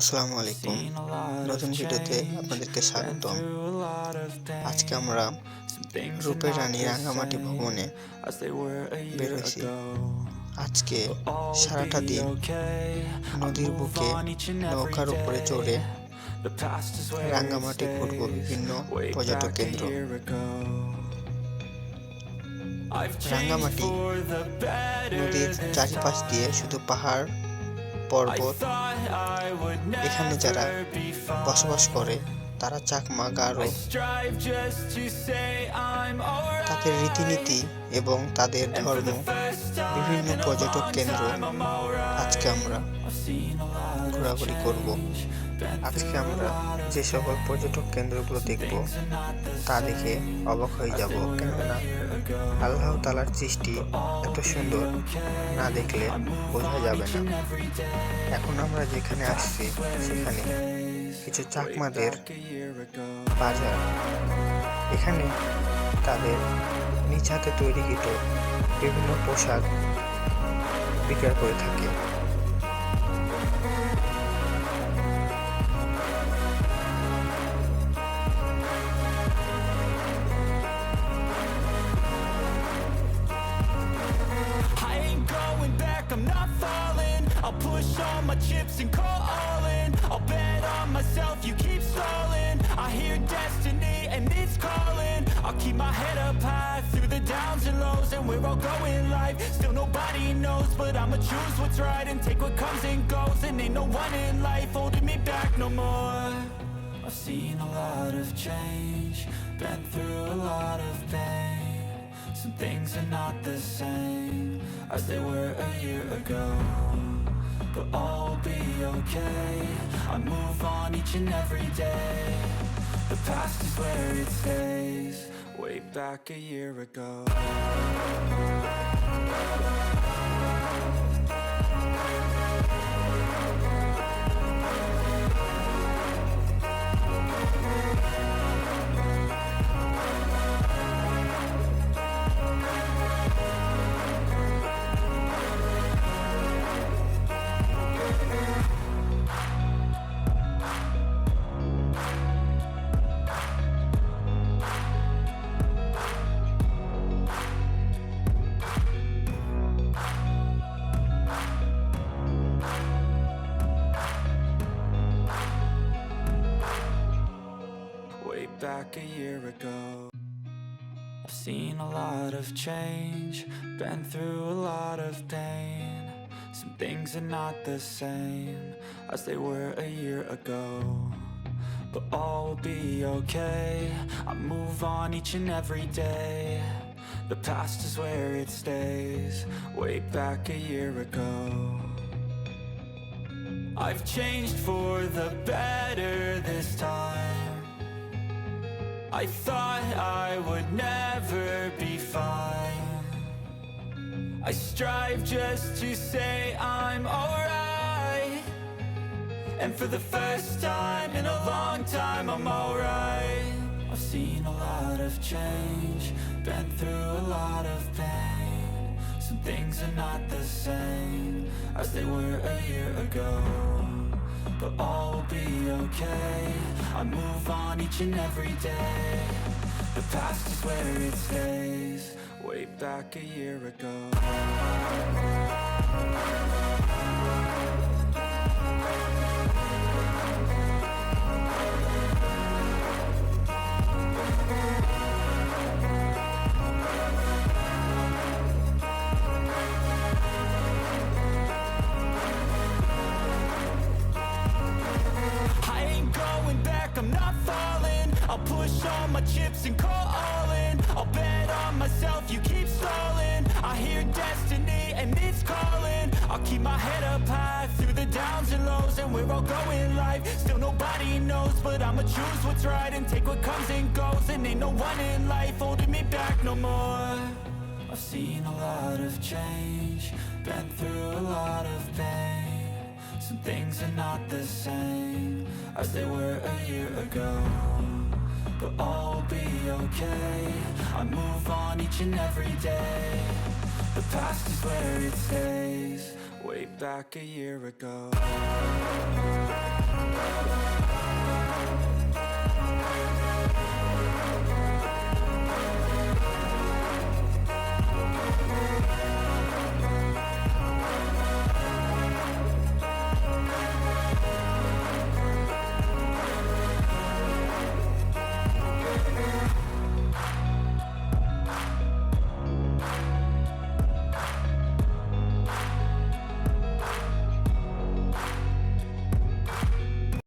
আসসালামু আলাইকুম। নতুন ভিডিওতে আপনাদেরকে স্বাগতম। আজকে আমরা রূপের রানী রাঙ্গামাটি ভ্রমণে বের হইছি। আজকে সারাটা দিন নদীর বুকে নৌকার উপরে চড়ে রাঙ্গামাটি ঘুরব বিভিন্ন পর্যটক কেন্দ্র। রাঙ্গামাটি নদীর চারিপাশ দিয়ে শুধু পাহাড় পর্বত। এখানে যারা বসবাস করে তারা চাকমা, গারো, তাদের রীতিনীতি এবং তাদের ধর্ম, বিভিন্ন পর্যটক কেন্দ্র আজকে আমরা ঘোরাঘুরি করব। আজকে আমরা যে সকল পর্যটক কেন্দ্রগুলো দেখব তা দেখে অবাক হয়ে যাব, কেননা আল্লাহ তাআলার সৃষ্টি এত সুন্দর, না দেখলে বোঝা যাবে না। এখন আমরা যেখানে আসছি সেখানে কিছু চাকমাদের বাজার। এখানে তাদের নিজ হাতে তৈরিকৃত বিভিন্ন পোশাক বিক্রয় করে থাকে। I'll push all my chips and call all in. I'll bet on myself, you keep stalling. I hear destiny and it's calling. I'll keep my head up high through the downs and lows, and we're all going live. Still nobody knows, but I'ma choose what's right and take what comes and goes. And ain't no one in life holding me back no more. I've seen a lot of change, been through a lot of pain. Some things are not the same as they were a year ago, but all will be okay. I move on each and every day. The past is where it stays. Way back a year ago. Back a year ago, I've seen a lot of change, been through a lot of pain. Some things are not the same as they were a year ago, but all will be okay. I move on each and every day. The past is where it stays. Way back a year ago, I've changed for the better this time. I thought I would never be fine. I strive just to say I'm alright, and for the first time in a long time I'm alright. I've seen a lot of change, been through a lot of pain. Some things are not the same as they were a year ago, but all will be okay. I move on each and every day. The past is where it stays. Way back a year ago. I'm not falling. I'll push all my chips and call all in. I'll bet on myself, you keep stalling. I hear destiny and it's calling. I'll keep my head up high through the downs and lows, and we're all going live. Still nobody knows, but I'ma choose what's right and take what comes and goes. And ain't no one in life holding me back no more. I've seen a lot of change, been through a lot of pain. Some things are not the same as they were a year ago, but all will be okay. I move on each and every day. The past is where it stays. Way back a year ago.